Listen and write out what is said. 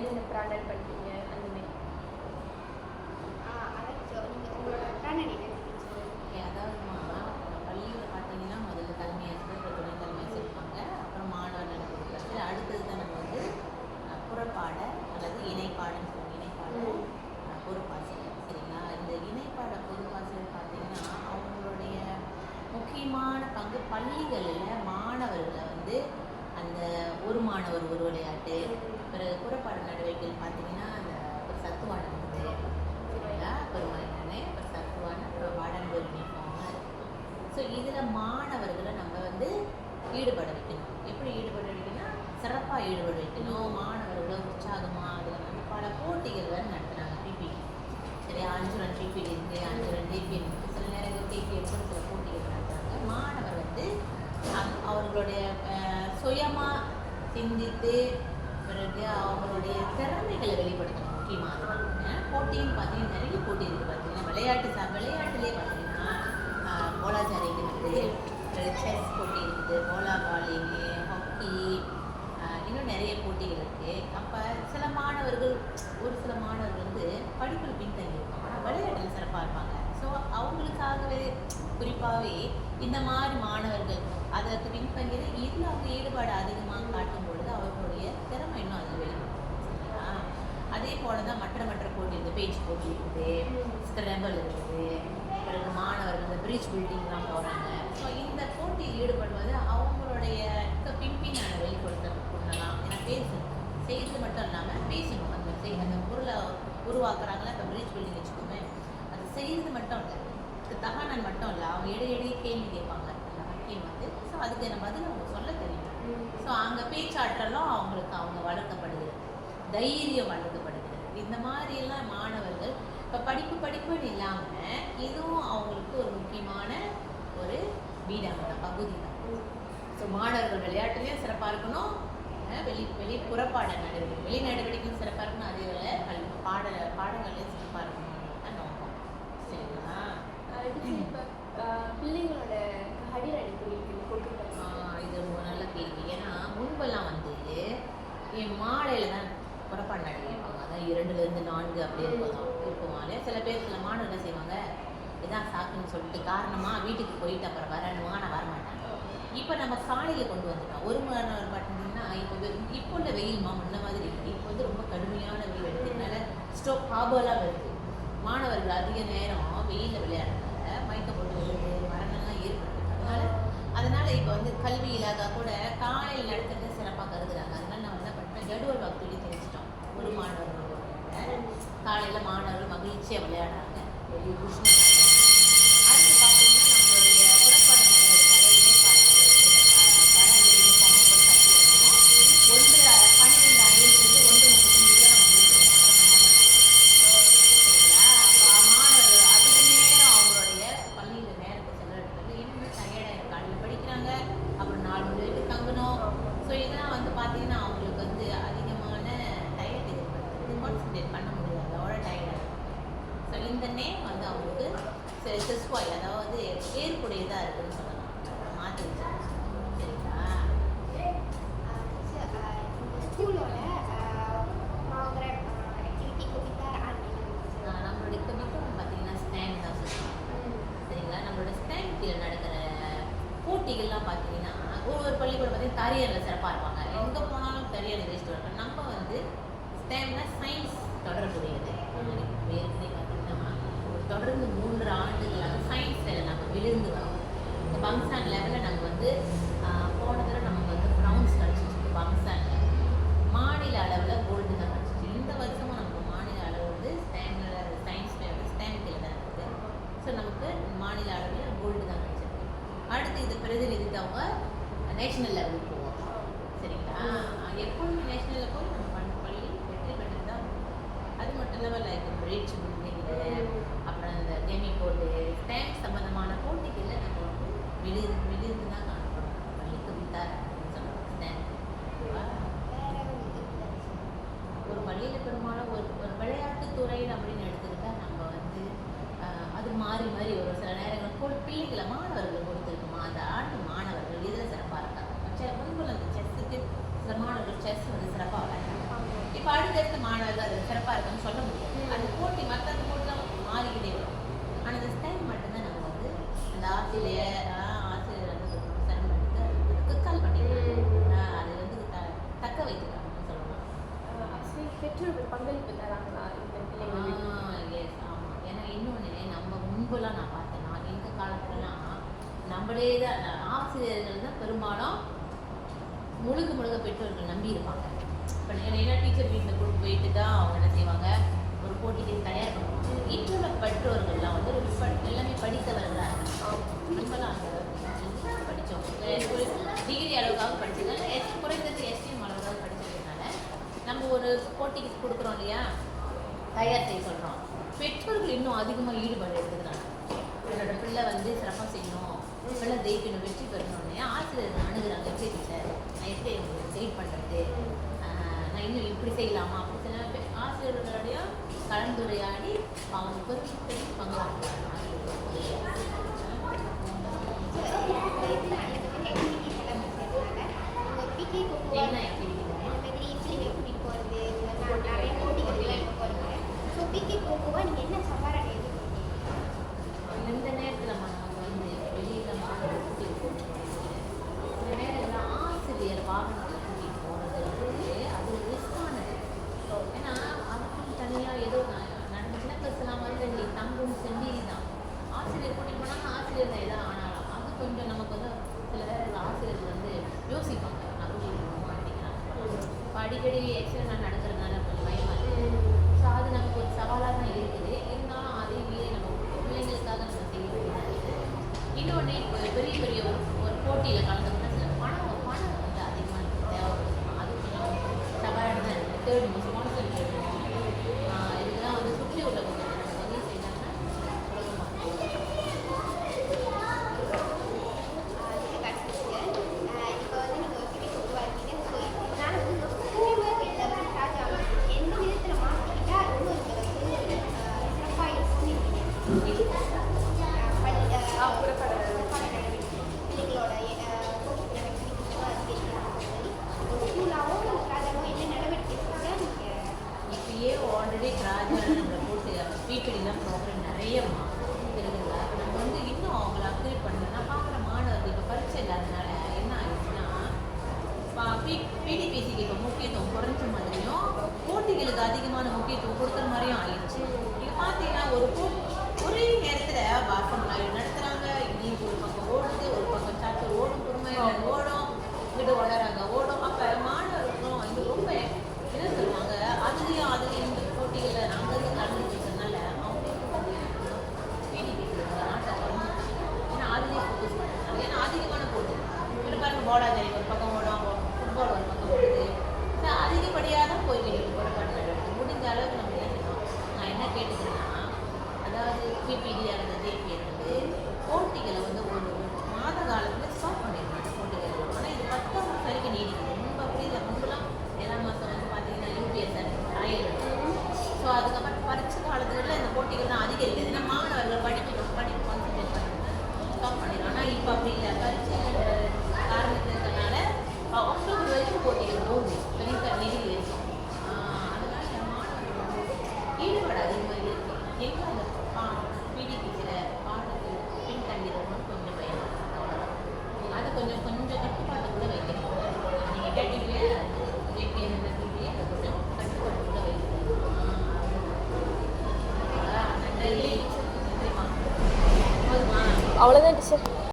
என்னென்ன ப்ராடக்ட் பண்ணுறீங்க அந்த மாதிரி. உங்களோட அதாவதுமா பள்ளியில் பார்த்தீங்கன்னா முதல்ல தலைமை ஆசிரியர், அப்புறம் துணை தலைமை ஆசிரியர் இருப்பாங்க, அப்புறம் மாணவர் நல கொடுக்குறது. அடுத்தது தான் நம்ம வந்து புறப்பாட அல்லது இணைப்பாடன்னு சொல்லுவோம். இணைப்பாட பொறுப்பாசிரியர். சரிங்களா? இந்த இணைப்பாட பொறுப்பாசிரியர் பார்த்தீங்கன்னா அவங்களுடைய முக்கியமான பங்கு பள்ளிகளில் மாணவர்களை வந்து அந்த ஒரு மாணவர் ஒரு விளையாட்டு, பிறகு புறப்பாடு நடவடிக்கைகள் பார்த்தீங்கன்னா அந்த ஒரு சத்துவான வந்து சரிங்களா பெருமானே ஒரு சத்துவான அப்புறம் வாடன் ஒரு யூனிஃபார்மாக இருக்கும். ஸோ இதில் மாணவர்களை நம்ம வந்து ஈடுபட வைக்கணும். எப்படி ஈடுபட வைக்கணும்னா சிறப்பாக ஈடுபட வைக்கணும். மாணவர்களை உற்சாகமாக அதில் வந்து பல போட்டிகள் வேறு நடத்துகிறாங்க. பிபி சரி 5 ரன் பிபியில் இருக்குது, 5 ரன் டிபிஎல் இருக்குது, சில நேரங்கள் டிபிஎல் கூட சில போட்டிகள் நடத்துகிறாங்க. மாணவர் வந்து அவர்களுடைய சுயமாக சிந்தித்து பிறகு அவங்களுடைய திறமைகளை வெளிப்படுத்தணும். முக்கியமாக போட்டின்னு பார்த்தீங்கன்னா நிறைய போட்டி இருக்குது. பார்த்தீங்கன்னா விளையாட்டுலேயே பார்த்தீங்கன்னா போலாச்சாரிங் இருக்குது, செஸ் போட்டி இருக்குது, போலா பாலிங்கு, ஹாக்கி, இன்னும் நிறைய போட்டிகள் இருக்குது. அப்போ சில மாணவர்கள் ஒரு சில மாணவர்கள் வந்து படிப்பில் பின்தங்கி இருப்பாங்க, ஆனால் விளையாட்டில் சிறப்பாக இருப்பாங்க. ஸோ அவங்களுக்காகவே குறிப்பாகவே இந்த மாதிரி மாணவர்கள் அதற்கு பின்பற்றி இதில் அவங்க ஈடுபாடு அதிகமாக காட்டும் பொழுது அவர்களுடைய திறமை இன்னும் அதில் வெளிப்படும். அதே போல தான் மற்ற போட்டி இருக்குது. பேச்சு போட்டி இருக்குது, ஸ்கிரம்பிள் இருக்குது, பிறகு மாணவர்கள் இந்த பிரிட்ஜ் பில்டிங்லாம் போகிறாங்க. ஸோ இந்த போட்டியில் ஈடுபடுவது அவங்களுடைய பின்பின்னான வெளிப்படுத்தலாம். ஏன்னா செய்கிறது மட்டும் இல்லாமல் பேசணும். அந்த பொருளை உருவாக்குறாங்களா, இப்போ பிரிட்ஜ் பில்டிங் வச்சுக்கோமே, அது செய்கிறது மட்டும் இல்லை, தகானன் மட்டும் இல்லை, அவங்க இடையிடையே கேள்வி கேட்பாங்க அந்த ஹக்கீம் வந்து. ஸோ அதுக்கு நம்ம பதில் அவங்க சொல்ல தெரியும். ஸோ அங்கே பேச்சாற்றலும் அவங்க வளர்க்கப்படுகிறது, தைரியம் வளர்க்கப்படுகிறது. இந்த மாதிரியெல்லாம் மாணவர்கள் இப்போ படிப்புன்னு இல்லாமல் இதுவும் அவங்களுக்கு ஒரு முக்கியமான ஒரு வீடான பகுதி தான். ஸோ மாணவர்கள் விளையாட்டுலேயும் சிறப்பாக இருக்கணும், வெளி புறப்பாட நடவடிக்கை வெளி நடவடிக்கையும் சிறப்பாக இருக்கணும், அதே வேலை பாடங்கள்லையும் சிறப்பாக இருக்கணும் தான் நோக்கம். சரிங்களா? இப்போ பிள்ளைங்களோட ஹடிரடி இது ஒரு நல்ல கேள்வி. ஏன்னா முன்பெல்லாம் வந்து மாலையில் தான் புறப்பாடு நடவடிப்பாங்க. அதான் 2லேருந்து 4 அப்படி இருக்குமாலே சில பேர் சில மாணவர்கள் செய்வாங்க, இதான் சாக்குன்னு சொல்லிட்டு காரணமாக வீட்டுக்கு போயிட்டு அப்புறம் வரணுமா, நான் வரமாட்டாங்க. இப்போ நம்ம காலையில் கொண்டு வந்துட்டோம். ஒரு மணி நேரம் பார்த்தீங்கன்னா இப்போ உள்ள வெயில்மா முன்ன மாதிரி இருக்குது. இப்போ வந்து ரொம்ப கடுமையான வெயில் எடுக்கிறதுனால ஸ்டோக் ஹாபர்லாம் வருது. மாணவர்கள் அதிக நேரம் வெயிலில் விளையாடுறதுனால மயக்க போட்டு விழுது, மரணங்கள்லாம் ஏற்படுது. அதனால் இப்போ வந்து கல்வி இலாகா கூட காலையில் நடத்துறது சிறப்பாக கருதுறாங்க. அதனால் நம்ம என்ன பண்ணுறோம், ஜடுவல் வாக்குறுதி தெரிஞ்சிட்டோம். ஒரு மாணவர்களோட காலையில் மாணவர்கள் மகிழ்ச்சியாக விளையாடுறாங்க, வெளியே உஷ்ணமாக. அடுத்து பார்த்தீங்கன்னா நம்மளுடைய புறப்பாடு நடவடிக்கை இணைப்பாடு நடவடிக்கை யூனிஃபார்மும் ஒரு சத்து வரணும். 12:05 நம்ம முடிச்சிருவோம். சரிங்களா? அப்போ மாணவர்கள் அதிக நேரம் அவங்களுடைய பள்ளியில் நேரத்தை செலவழிக்கிறது இன்னும் டயர்டாக காலையில் படிக்கிறாங்க, அப்புறம் 4 மணி வரைக்கும் தங்கணும். ஸோ இதெல்லாம் வந்து பார்த்தீங்கன்னா அவங்களுக்கு வந்து அதிகமான டயர்ட் ஏற்படுத்துறது, கான்சன்ட்ரேட் பண்ண முடியாது, அவ்வளோ டயர்டாக இருக்கும். ஸோ இந்த நேம் வந்து அவங்களுக்கு செஸ்வாய் அதாவது ஏற்புடையதாக இருக்குதுன்னு சொல்லலாம். மாற்றி வச்சாங்க. சரிங்களா? ஸ்கூலோட நம்மளுடைய கமிட்டும் பார்த்தீங்கன்னா ஸ்டாண்ட் தான் சொல்லுவாங்க. சரிங்களா? நம்மளோட ஸ்டாண்ட் கீழே நடக்கிற போட்டிகள்லாம் பார்த்தீங்கன்னா ஒவ்வொரு பள்ளிக்கூடம் பார்த்தீங்கன்னா தரியரில் சிறப்பாக இருப்பாங்க. எங்கே போனாலும் தரியர் நிகழ்ச்சிட்டு வரும். நம்ம வந்து ஸ்டாண்ட்னா சயின்ஸ் தொடர்புடையது. ஏற்கனவே பார்த்தீங்கன்னா தொடர்ந்து 3 ஆண்டுகளாக சயின்ஸில் நம்ம விழுந்து வரோம். இந்த பங்சான் லெவலில் நம்ம வந்து போன தடவை நமக்கு வந்து ப்ரௌன்ஸ் கிடச்சிச்சு. பங்சானில் மாநில அளவில் கோல்டு தான் கிடச்சிச்சு. இந்த வருஷமும் நமக்கு மாநில அளவு வந்து சயின்ஸ் ஸ்டாண்ட் கீழே தான் இருக்குது. ஸோ நமக்கு மாநில அளவில் கோல்டு தான் கிடச்சிருக்கு. அடுத்து இது பிரதிநிதித்தவங்க நேஷ்னல் லெவலுக்கு போவோம். சரிங்களா? எப்போதுமே நேஷ்னலில் போய் நம்ம பள்ளி வெற்றி பெற்று தான். அது மட்டும் இல்லாமல் லைக் பிரிட்ஜ் பில்டிங்கில் அப்புறம் இந்த கெமிக்கோடு ஸ்டாண்ட் சம்மந்தமான போட்டிகளில் நம்ம வந்து விழுந்து தான் காணப்படும். பள்ளிக்கு விட்டார் அப்படின்னு சொல்லுவாங்க ஸ்டாண்ட். ஒரு பள்ளியில் பெரும்பாலும் ஒரு விளையாட்டுத்துறை அப்படின்னு எடுத்துக்கிட்டால் நம்ம வந்து அது மாறி ஒரு சில நேரங்கள் பிள்ளைகளை மாணவர்கள் கொடுத்துருக்குமா அந்த ஆண்டு மாணவர்கள் இதில் சிறப்பாக இருக்காங்க. முன்புல அந்த செஸ்ஸுக்கு சில மாணவர்கள் செஸ் வந்து சிறப்பாக விளையாடுறாங்க. இப்போ அடுத்த அடுத்தடுத்த மாணவர்கள் அது சிறப்பாக இருக்குன்னு சொல்ல முடியும். அந்த போட்டி மற்ற அந்த போட்டிலாம் மாறிக்கிட்டே வரும். ஆனால் இந்த ஸ்டைல் மட்டும்தான் நம்ம வந்து அந்த ஆசிரியர் வந்து சரம் எடுத்து கால் பண்ணிக்கலாம். அது வந்து தக்க வைத்துக்காங்கன்னு சொல்லலாம். ஆக்சுவலி பெற்றோர்கள் பங்களிப்பு தராங்களா இந்த பிள்ளைங்களுக்கு? எஸ், ஆமாம். ஏன்னா இன்னொன்று நம்ம முன்பெல்லாம் நான் பார்த்தேன்னா எங்கள் காலத்துலலாம் நம்மளே தான் ஆசிரியர்கள் தான் பெரும்பாலும் முழுக்க பெற்றோர்கள் நம்பி இருப்பாங்க. இப்போ ஏன்னா டீச்சர் வீட்டில் கூட்டு போயிட்டு தான் அவங்க என்ன செய்வாங்க, ஒரு போட்டிக்கு தயார் பண்ணுவாங்க. இப்போ உள்ள பெற்றோர்கள்லாம் வந்து ஒரு எல்லாமே படித்தவர்களாக இருக்காங்க. நம்மளாம் அந்த படித்தோம், டிகிரி அளவுக்காக படிச்சதுனால குறைந்தது எஸ்டிஎம் அளவுக்காக படித்ததுனால நம்ம ஒரு போட்டிக்கு கொடுக்குறோம் இல்லையா, தயார் செய்ய சொல்கிறோம். பெற்றோர்கள் இன்னும் அதிகமாக ஈடுபாடு எடுத்துக்கிறாங்க. என்னோட பிள்ளை வந்து சிறப்பாக செய்யணும், பிள்ளை ஜெயிக்கணும், வெற்றி பெறணும்னு ஆசிரியர்கள் அணுகுறாங்க. எப்படி டீச்சர் நான் எப்படி உங்களுக்கு கைட் பண்ணுறது, நான் இன்னும் இப்படி செய்யலாமா அப்படி சில ஆசிரியர்களுடைய கலந்துரையாடி அவங்க பெரிய பங்காற்றுறாங்க. என்ன ஆக்டிவிட்டி இந்த நேரத்தில் நமக்கு வந்து வெளியில் மாணவர்கள் இந்த நேரத்தில் ஆசிரியர் வாகனத்தில் கூட்டிகிட்டு போகிறது வந்து அது ஒரு ரிஸ்கானது. ஏன்னா அதுக்கும் தனியாக ஏதோ நடந்த சின்ன பஸ்லாம் வந்து தங்கும் செம்மீறி தான் ஆசிரியர் கூட்டிகிட்டு போனாங்க. ஆசிரியர் தான் எதாவது ஆனாலும் அது கொஞ்சம் நமக்கு வந்து சில நேரத்தில் ஆசிரியர்கள் வந்து யோசிப்பாங்க, நான் கூட்டிகிட்டு போக மாட்டேங்கிறாங்க. இப்போ அடிக்கடி எக்ஸிடென்ட் நடக்கிறதுனால கொஞ்சம் பயமாக இருக்குது. ஸோ அது நமக்கு ஒரு சவாலாக தான் இருக்குது. இருந்தாலும் அதே மீறி நம்ம பிள்ளைங்களுக்காக நம்ம செய்ய வேண்டியதாக இருக்குது. இன்னொன்று இப்போ பெரிய ஒரு போட்டியில் கலந்துக்கிட்டா சில பணம் வந்து அதிகமாக தேவைப்படும். அது கொஞ்சம் சவாலாக தான் இருக்குது. தேடணும், ஸ்பான்சர் தேடணும். இதெல்லாம் வந்து சுற்றி உள்ள கொஞ்சம் நம்ம உதவி செய்தாங்கன்னா இப்பயே ஆல்ரெடி ராஜாவில் போட்டு பிபிடிலாம் ப்ரோக்ராம் நிறைய இருக்குதுல்ல. அப்போ நம்ம வந்து இன்னும் அவங்கள அப்கிரேட் பண்ணணும். நான் பார்க்குற மாணவர்கள் இப்போ பரீட்சை இல்லாதனால என்ன ஆயிடுச்சுன்னா பிடிபிசிக்கு இப்போ முக்கியத்துவம் குறைஞ்ச மாதிரியும் போட்டிகளுக்கு அதிகமான முக்கியத்துவம் கொடுக்குற மாதிரியும் ஆயிடுச்சு. இப்போ பார்த்தீங்கன்னா ஒரே நேரத்தில் வாசம் நடத்துகிறாங்க. இன்னைக்கு ஒரு பக்கம் ஓடுது, ஒரு பக்கம் சாப்பிட்டு ஓடும், பொறுமையாக ஓடும், இங்கிட்ட வளராங்க ஓடும். அப்போ மாணவர்களும் இது ரொம்ப என்ன சொல்லுவாங்க, அதுலேயும் இந்த போட்டிகளில் நாங்கள் வந்து கலந்துக்கிறதுனால அவங்களுக்கு நாட்டை குறைஞ்சிச்சு. ஏன்னா அதுலேயே ஃபோக்கஸ் பண்ணுறாங்க. ஏன்னா அதிகமான போட்டி இப்போ பாருங்க, போடாதரி ஒரு பக்கம் ஓடும், ஃபுட்பால் ஒரு பக்கம் ஓடுது. ஸோ அதிகப்படியாக தான் போய்கிட்டு போராட்டம் நடக்குது. முடிஞ்ச அளவுக்கு நம்ம என்ன செய்யணும், நான் என்ன கேட்டுக்கிறேன்னா, அதாவது பிபிடி அல்லது ஜேபி வந்து போட்டிகளை வந்து ஒரு மாத காலத்தில் ஸ்டாப் பண்ணிடுறாங்க போட்டிகள். ஆனால் இது 10 மாதம் வரைக்கும் நீடிக்குது. முன்பு அப்படி இல்லை. முன்பெல்லாம் 7ஆம் மாதம் வந்து பார்த்தீங்கன்னா யூபிஎஸ்ஆர் ட்ரையல். ஸோ அதுக்கப்புறம் பரீட்சை காலத்துகளில் இந்த போட்டிகள்லாம் அதிகரிக்குது. ஏன்னா மாணவர்கள் படிப்பு கான்சன்ட்ரேட் பண்ணுறது ஸ்டாப் பண்ணிடுறோம். ஆனால் இப்போ அப்படி இல்லை. பரீட்சை காரணத்தில் இருக்கிறதுனால அக்டோபர் வரைக்கும் போட்டிகள் போகுது. நிதி இருக்கும். அதனால மாணவர்கள் வந்து ஈடுபாடு அதிகமாக இருக்குது. எங்கே அந்த பிடிபிசில பாடத்தில் பின்தங்கிறவங்க கொஞ்சம் பயம். அது கொஞ்சம் கட்டுப்பாட்டுக்குள்ளே வைக்கணும். நீங்கள் கேட்டீங்களே ஜேபிஎன் அதை கொஞ்சம் கட்டுப்பாட்டுக்குள்ளே வைக்கணும். நன்றி. அவ்வளோதான் டீச்சர்.